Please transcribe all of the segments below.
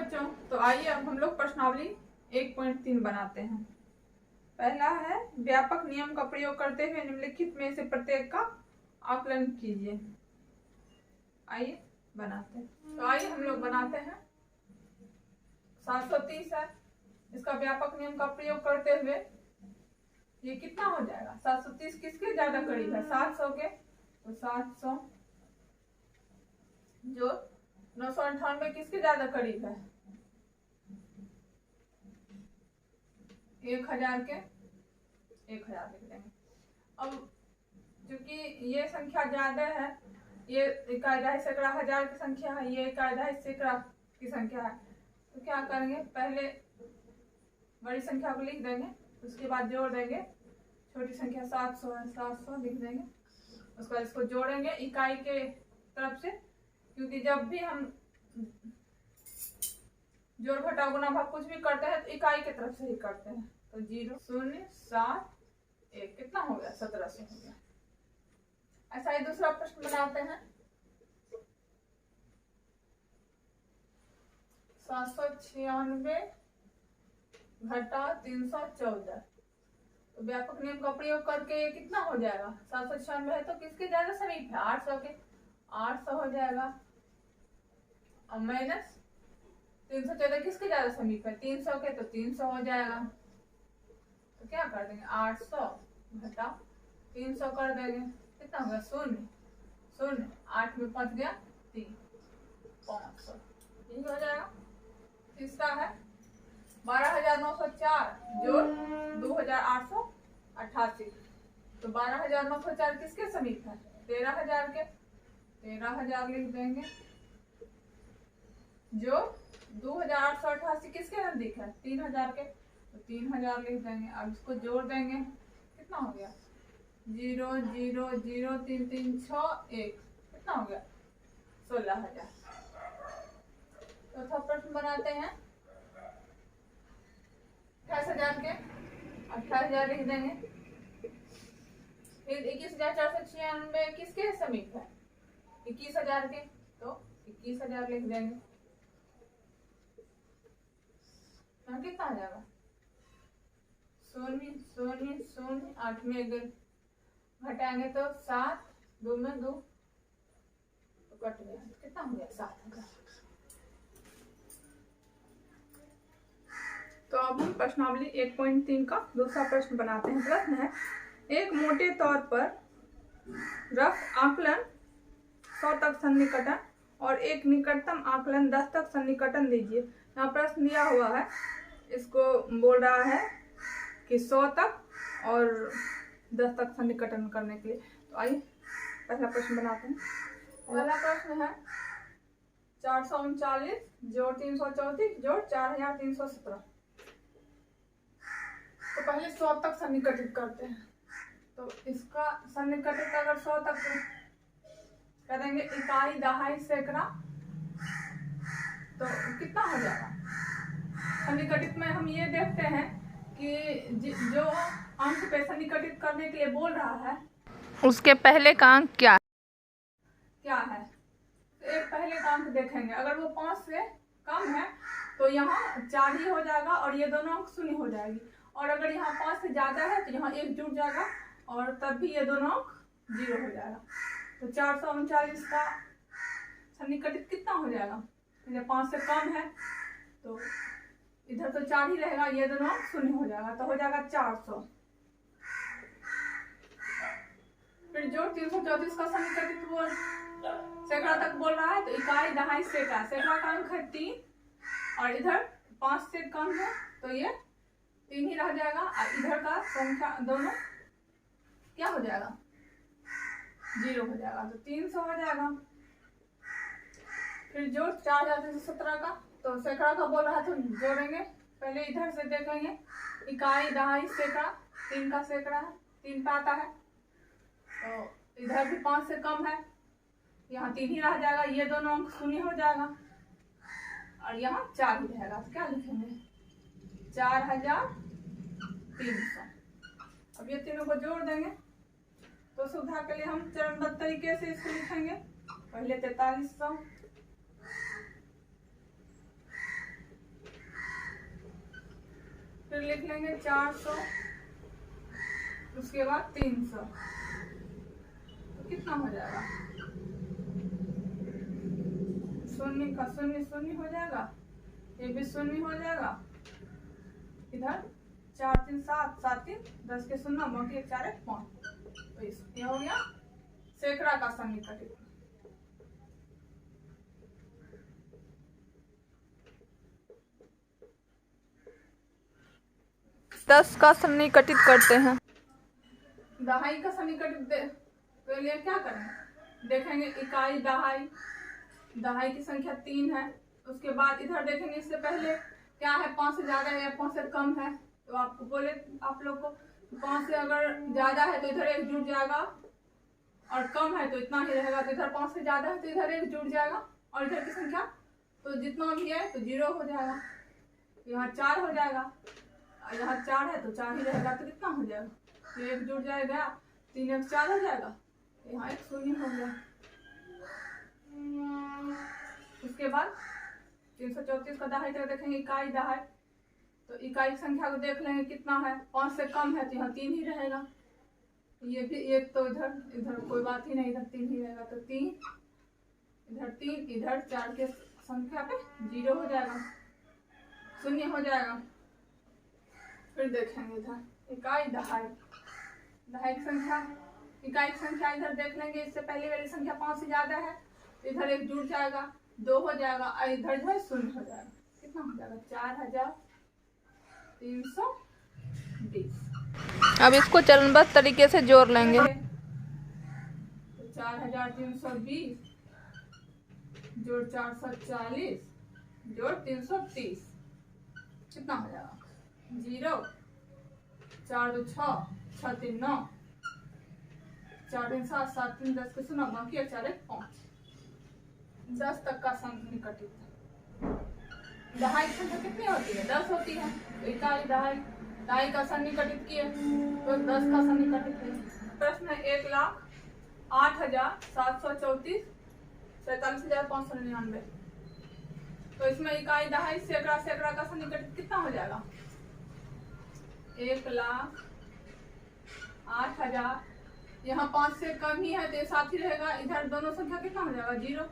बच्चों, तो आइए अब हम लोग प्रश्नावली 1.3 बनाते हैं। पहला है व्यापक नियम का प्रयोग करते हुए निम्नलिखित में से प्रत्येक का आकलन कीजिए। आइए बनाते हैं। तो आइए हम लोग बनाते हैं। 730 है, इसका व्यापक नियम का प्रयोग करते हुए ये कितना हो जाएगा? 730 किसके ज्यादा करीब है? 700 के। तो 700 जो 998 किसके ज्यादा करीब है? 1000 के। 1000 लिख देंगे। अब क्योंकि ये संख्या ज्यादा है, ये इकाई सैकड़ा हजार की संख्या है, ये इकाई सैकड़ा की संख्या है, तो क्या करेंगे? पहले बड़ी संख्या को लिख देंगे, उसके बाद जोड़ देंगे। छोटी संख्या 700 है, 700 लिख देंगे। उसके बाद इसको जोड़ेंगे इकाई के तरफ से, क्योंकि जब भी हम जोड़ घटाव गुणा भाग कुछ भी करते हैं तो इकाई की तरफ से ही करते हैं। तो 0 0 7 1 कितना हो गया? 1700 हो गया। ऐसा ही दूसरा प्रश्न बनाते हैं। 796 घटा 314। तो व्यापक नियम का प्रयोग करके ये कितना हो जाएगा? 796 है तो किसके ज्यादा समीप है? 800 के। 800 हो जाएगा। और माइनस 314 किसके ज्यादा समीप है? 300 के। तो 300 हो जाएगा। तो क्या कर देंगे? 800 घटा 300 कर देंगे। कितना होगा? 0 0 8 में 5 गया 3 500। यही हो जाएगा। तीसरा है 12904 जोड़ 2888। तो 12904 किसके समीप है? 13000 के। 13000 लिख देंगे। जो 2888 किसके नजदीक है? 3000 के। तो 3000 लिख देंगे। अब इसको जोड़ देंगे। कितना हो गया? 0 0 0 3 3 6 1 कितना हो गया? 16000। चौथा प्रश्न बनाते हैं। 28000 के। 28000 लिख देंगे। फिर 21496 किसके समीप है? 21000 के। तो 21000 लिख देंगे। कितना आ जाएगा? 0 0 0 8 में अगर घटाएंगे तो 7 2 में 2 तो कट गया। कितना हो गया? 7000। तो अब हम प्रश्नावली 1.3 का दूसरा प्रश्न बनाते हैं। प्रश्न है एक मोटे तौर पर रफ आकलन 100 तक सन्निकटन और एक निकटतम आकलन 10 तक सन्निकटन लीजिए। यहाँ प्रश्न दिया हुआ है, इसको बोल रहा है कि 100 तक और 10 तक सन्निकटन करने के लिए। तो आइए पहला प्रश्न बनाते हैं। पहला प्रश्न है 439 जोड़ 334 जोड़ 4317। तो पहले 100 तक सन्निकटित करते हैं। तो इसका सन्निकटित अगर 100 तक करेंगे इकाई दहाई सैकड़ा, तो कितना हो जाएगा? सन्निकटित में हम ये देखते हैं कि जो अंक पे सन्निकटित करने के लिए बोल रहा है उसके पहले का अंक क्या है? तो एक पहले का अंक देखेंगे। अगर वो 5 से कम है तो यहाँ 4 ही हो जाएगा और ये दोनों अंक 0 हो जाएगी। और अगर यहाँ 5 से ज्यादा है तो यहाँ 1 जुड़ जाएगा और तब भी ये दोनों अंक 0 हो जाएगा। तो 439 का सन्निकटित कितना हो जाएगा? 5 से कम है तो इधर तो 4 ही रहेगा, ये दोनों 0 हो जाएगा। तो हो जाएगा 400। फिर जोड़ 334 का सन्निकटित वो सैकड़ा तक बोल रहा है, तो इकाई दहाई सैकड़ा। सैकड़ा का अंक है 3 और इधर 5 से कम है तो ये 3 ही रह जाएगा और इधर का संख्या दोनों क्या हो जाएगा? 0 हो जाएगा। तो 300 हो जाएगा। फिर जोड़ 4317 का, तो सैकड़ा का बोल रहा है तो जोड़ेंगे। पहले इधर से देखेंगे इकाई दहाई सैकड़ा, 3 का सैकड़ा है, 3 पे आता है। तो इधर भी 5 से कम है, यहाँ 3 ही रह जाएगा, ये दोनों अंक 0 हो जाएगा और यहाँ 4 ही रहेगा। तो क्या लिखेंगे? 4300। अब ये तीनों को जोड़ देंगे। तो सुविधा के लिए हम चरणबद्ध तरीके से इसको लिखेंगे। पहले 4300 फिर लिख लेंगे 400, उसके बाद 300, तो कितना हो जाएगा? शून्य का शून्य शून्य हो जाएगा, ये भी शून्य हो जाएगा। इधर 4 3 7, 7 3 10 के शून्य, बाकी 1 4 1 5, तो ये हो गया सैकड़ा का सन्निकटित। दस का सन्निकटित करते हैं। दहाई का सन्निकटित के लिए क्या करें? देखेंगे इकाई दहाई, दहाई की संख्या 3 है। उसके बाद इधर देखेंगे इससे पहले क्या है, 5 से ज्यादा है या 5 से कम है। तो आपको बोले आप लोग को 5 से अगर ज्यादा है तो इधर 1 जुड़ जाएगा, और कम है तो इतना ही रहेगा। तो इधर 5 से ज्यादा है तो इधर 1 जुड़ जाएगा, और इधर की संख्या तो जितना भी है तो 0 हो जाएगा। यहाँ 4 हो जाएगा, यहाँ 4 है तो 4 ही रहेगा, तो कितना हो जाएगा? ये 1 जुड़ जाएगा, 3 1 4 हो जाएगा, यहाँ 1 शून्य हो गया। उसके बाद 334 का दहाई तक देखेंगे इकाई दहाई, तो इकाई संख्या को देख लेंगे कितना है। 5 से कम है तो यहाँ 3 ही रहेगा, ये भी 1 तो इधर कोई बात ही नहीं, इधर 3 ही रहेगा, तो 3 इधर 3 इधर 4 के संख्या पे 0 हो जाएगा, शून्य हो जाएगा। फिर देखेंगे इधर इकाई दहाई, दहाई की संख्या, इकाई की संख्या इधर देख लेंगे। इससे पहले वाली संख्या 5 से ज्यादा है, इधर 1 जुड़ जाएगा, 2 हो जाएगा, और इधर जो है 0 हो जाएगा। कितना हो जाएगा? 4320। अब इसको चरणबद्ध तरीके से जोड़ लेंगे। तो 4320 जोड़ 440 जोड़ 330, कितना हो जाएगा? 0 4 2 6 6 3 9 4 3 7 7 3 10 के शून्य, बाकी 1 4 1 5, 10 तक का सन्निकटित। दहाई की संख्या कितनी होती है? 10 होती है। तो इकाई दहाई, दहाई का सन्निकटित किए तो 10 का सन्निकटित है। प्रश्न है 1,08,734 47,599। तो इसमें इकाई दहाई सैकड़ा, सैकड़ा का सन्निकटित कितना हो जाएगा? 1,08,000, यहाँ 5 से कम ही है तो ये 7 ही रहेगा। इधर दोनों संख्या कितना हो जाएगा? 0,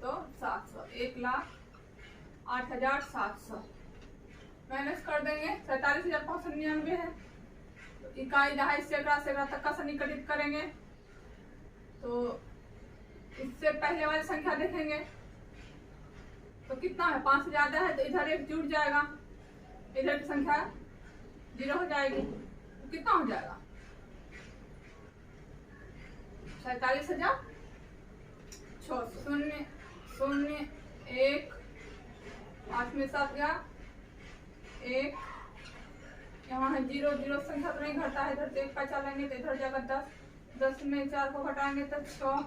तो 700, 1,08,700 माइनस कर देंगे। 47,599 है। तो इकाई दहाई सैकड़ा, सैकड़ा तक का सन्निकटित करेंगे तो इससे पहले वाली संख्या देखेंगे तो कितना है? 5 से ज्यादा है तो इधर 1 जुड़ जाएगा, इधर की संख्या 0 हो जाएगी, तो कितना हो जाएगा? 47,600। 0 0 1 5 में 7 गया 1, यहाँ है 0 0 संख्या तो नहीं घटता है, इधर से 1 बचा लेंगे तो इधर जाएगा 10, 10 में 4 को घटाएंगे तो 6,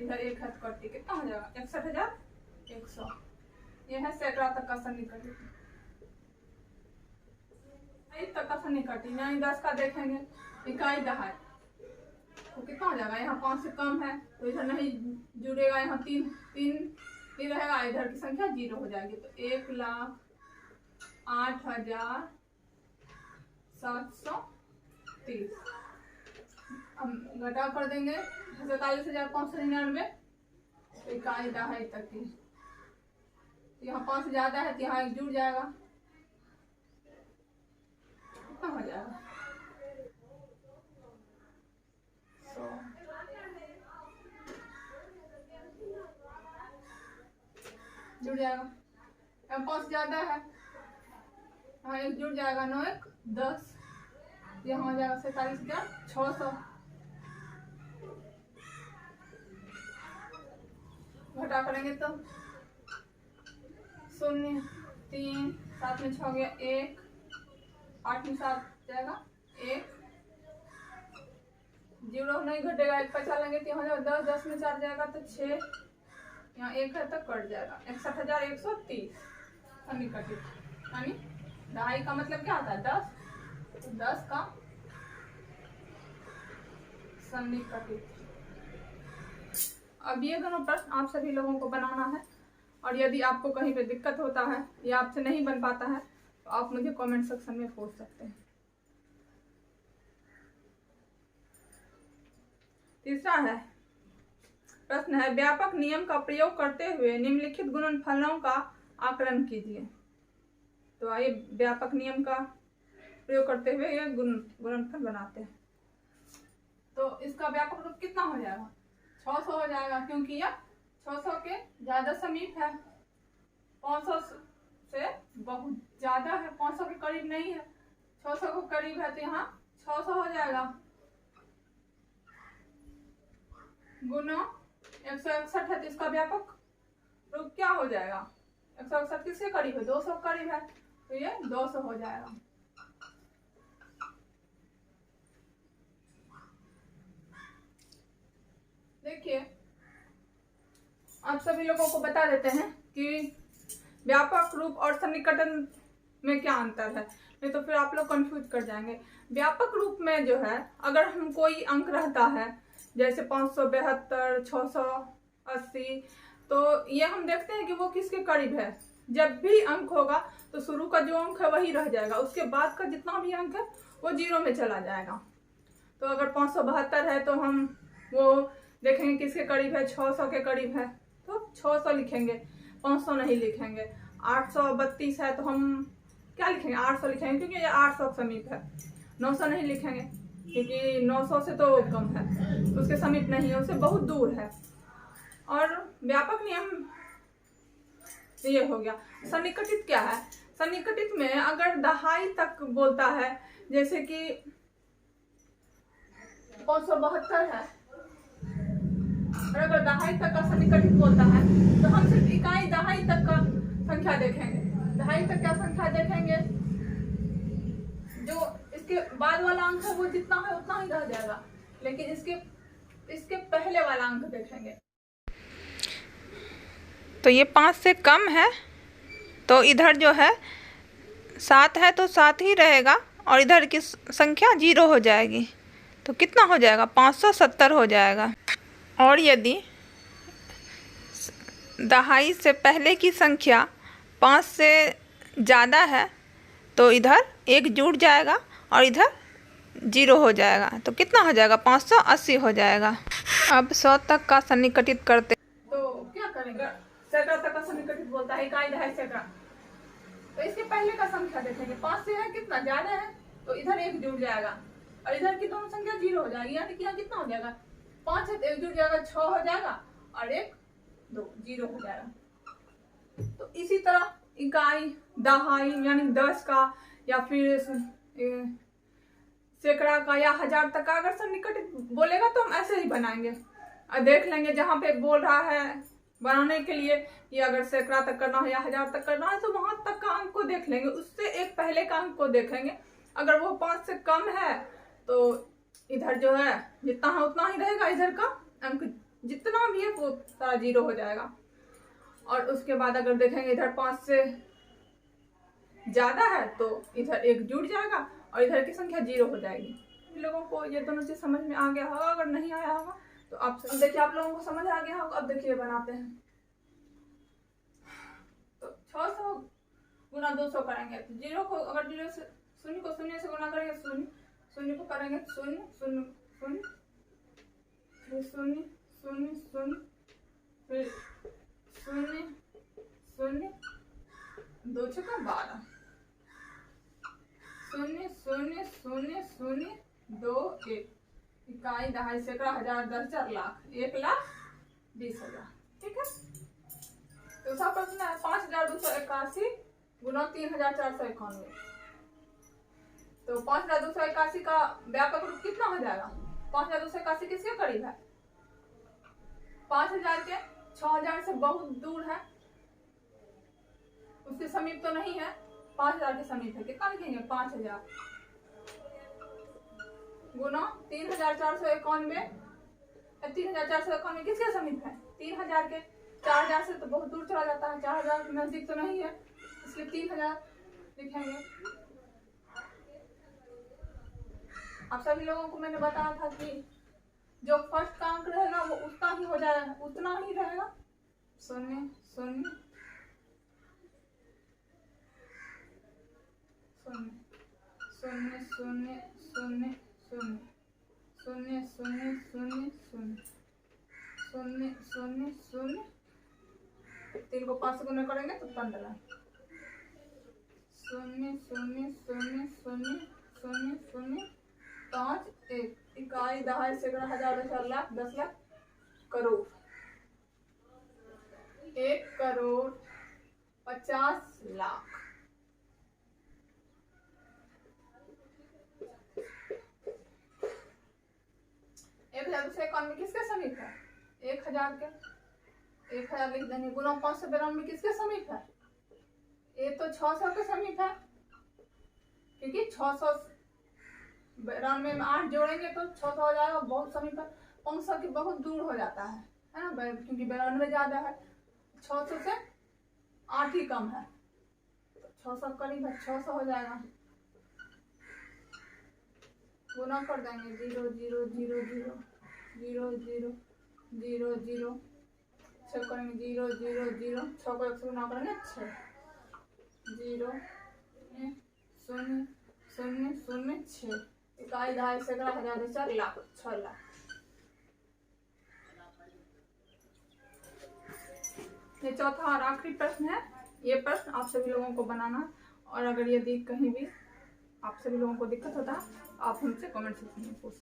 इधर 1 हाथ कटती, कितना हो जाएगा? 61,100। यह है सैकड़ा तक का सन्निकटित। तक का सन्निकटित यानी 10 का देखेंगे इकाई दहाई तो कितना हो जाएगा? यहाँ 5 से कम है तो इधर नहीं जुड़ेगा, यहाँ 3 ही रहेगा, इधर की संख्या 0 हो जाएगी। तो 1,08,730 हम घटाव कर देंगे 47,599 इकाई दहाई तक की। यहाँ 5 से ज्यादा है तो यहाँ 1 जुड़ जाएगा, कितना हो जाएगा? 100 जुड़ जाएगा। यहाँ 5 ज्यादा है, यहाँ 1 जुड़ जाएगा, 9 1 10, यहाँ हो जाएगा 47,600। घटा करेंगे तो 0 3 7 में 6 गया 1, 8 में 7 जाएगा 1, 0 नहीं घटेगा, 1 बचा लेंगे तो यहाँ 10, 10 में 4 जाएगा तो 6, यहाँ 1 है तो कट जाएगा। 61,130 सन्निकटित, यानी दहाई का मतलब क्या होता है? 10, तो 10 का सन्निकटित। अब ये दोनों प्रश्न आप सभी लोगों को बनाना है, और यदि आपको कहीं पे दिक्कत होता है या आपसे नहीं बन पाता है तो आप मुझे कमेंट सेक्शन में पूछ सकते हैं। तीसरा है प्रश्न है, व्यापक नियम का प्रयोग करते हुए निम्नलिखित गुणनफलों का आकलन कीजिए। तो आइए व्यापक नियम का प्रयोग करते हुए ये गुणनफल बनाते हैं। तो इसका व्यापक रूप कितना हो जाएगा? 600 हो जाएगा, क्योंकि यह 600 के ज्यादा समीप है। 500 से बहुत ज्यादा है, 500 के करीब नहीं है, 600 के करीब है, तो यहाँ 600 हो जाएगा। गुना 161 है, तो इसका व्यापक रूप क्या हो जाएगा? 161 किसके करीब है? 200 के करीब है, तो ये 200 हो जाएगा। देखिए, आप सभी लोगों को बता देते हैं कि व्यापक रूप और सन्निकटन में क्या अंतर है, नहीं तो फिर आप लोग कंफ्यूज कर जाएंगे। व्यापक रूप में जो है, अगर हम कोई अंक रहता है जैसे 572, 680, तो ये हम देखते हैं कि वो किसके करीब है। जब भी अंक होगा तो शुरू का जो अंक है वही रह जाएगा, उसके बाद का जितना भी अंक है वो 0 में चला जाएगा। तो अगर 572 है तो हम वो देखेंगे किसके करीब है, 600 के करीब है, तो 600 लिखेंगे, 500 नहीं लिखेंगे। 832 है तो हम क्या लिखेंगे? 800 लिखेंगे, क्योंकि ये 800 के समीप है। 900 नहीं लिखेंगे, क्योंकि 900 से तो कम है, तो उसके समीप नहीं है, उससे बहुत दूर है। और व्यापक नियम ये हो गया। सन्निकटित क्या है? सन्निकटित में अगर दहाई तक बोलता है, जैसे कि 572 है, और अगर दहाई तक का सन्निकटित बोलता है तो हम सिर्फ इकाई दहाई तक का संख्या देखेंगे। दहाई तक क्या संख्या देखेंगे? जो इसके बाद वाला अंक है वो जितना है उतना ही रह जाएगा, लेकिन इसके पहले वाला अंक देखेंगे। तो ये 5 से कम है, तो इधर जो है 7 है तो 7 ही रहेगा, और इधर की संख्या 0 हो जाएगी। तो कितना हो जाएगा? 570 हो जाएगा। और यदि दहाई से पहले की संख्या 5 से ज़्यादा है तो इधर 1 जुड़ जाएगा और इधर 0 हो जाएगा। तो कितना हो जाएगा? 580 हो जाएगा। अब 100 तक का सन्निकटित करते। तो क्या करेंगे? सैकड़ा तक का सन्निकटित बोलता है, इकाई दहाई सैकड़ा। तो इसके पहले का संख्या देखेंगे, 5 से है कितना ज्यादा है, तो इधर 1 जुड़ जाएगा और इधर की दोनों संख्या 0 हो जाएगी। यानी कि यहाँ कितना हो जाएगा? 5 है तो 1 जुड़ जाएगा, 6 हो जाएगा, और 1 2 0 हो जाएगा। तो इसी तरह इकाई दहाई यानी 10 का या फिर सैकड़ा का या 1000 तक का अगर सन्निकटित बोलेगा तो हम ऐसे ही बनाएंगे और देख लेंगे जहाँ पे बोल रहा है बनाने के लिए कि अगर सैकड़ा तक करना है या 1000 तक करना है, तो वहां तक का अंक को देख लेंगे, उससे एक पहले का अंक को देखेंगे। अगर वो 5 से कम है तो इधर जो है जितना है उतना ही रहेगा, इधर का अंक जितना भी है वो सारा 0 हो जाएगा। और उसके बाद अगर देखेंगे इधर 5 से ज्यादा है तो इधर 1 जुड़ जाएगा और इधर की संख्या 0 हो जाएगी। इन लोगों को ये दोनों चीज समझ में आ गया होगा। अगर नहीं आया होगा तो आप देखिए, आप लोगों को समझ आ गया होगा। अब देखिए बनाते हैं। तो 600 गुना 200 करेंगे तो 0 को, अगर 0 से शून्य को शून्य से गुना करेंगे, शून्य को करेंगे 0 0 0 फिर 0 0 0 फिर 0 0 2 छक्का 12 0 0 0 0 2 1। इकाई दहाई सैकड़ा 1000 10 4 लाख 1,20,000। ठीक है। तो दूसरा प्रश्न है 5281 गुना 3491। तो 5281 का व्यापक रूप कितना हो जाएगा? 5281 किसके करीब है? 5000 के 6000 से बहुत दूर है, उसके समीप तो नहीं है, 5000 के समीप है। कितना लिखेंगे? 5000 गुना 3491। 3491 किसके समीप है? 3000 के। 4000 से तो बहुत दूर चला जाता है, 4000 के नजदीक तो नहीं है, इसलिए 3000 लिखेंगे। आप सभी लोगों को मैंने बताया था कि जो फर्स्ट का अंक रहेगा वो उतना ही हो जाएगा, उतना ही रहेगा। 0 0 शून्य शून्य शून्य शून्य शून्य शून्य शून्य शून्य शून्य शून्य 3 को 5 से गुना करेंगे तो 15 शून्य शून्य शून्य शून्य शून्य शून्य 5 1 इकाई दहाई सैकड़ा हजार दशहरा लाख 10 लाख करोड़ 1 करोड़ 50 लाख। एक हजार दूसरे अकाउंट में किसके समीप है? 1000 के 1000 लिख देंगे गुना 592 किसके समीप है? ये तो 600 के समीप है, क्योंकि 692 में 8 जोड़ेंगे तो 600 हो जाएगा, बहुत समीप है। 500 की बहुत दूर हो जाता है ना, क्योंकि 92 ज्यादा है, 600 से 8 ही कम है, तो 600 करीब है, 600 हो जाएगा। गुना कर देंगे 0 0 0 0 0 0 0 0 6 करेंगे 0 0 0 6 को 1 से गुना करेंगे 6 0 0 0 0 6 इकाई दहाई सैकड़ा हजार दशहरा लाख 6 लाख। ये चौथा और आखिरी प्रश्न है। ये प्रश्न आप सभी लोगों को बनाना, और अगर यदि कहीं भी आप सभी लोगों को दिक्कत होता है आप हमसे कमेंट सेक्शन में पूछ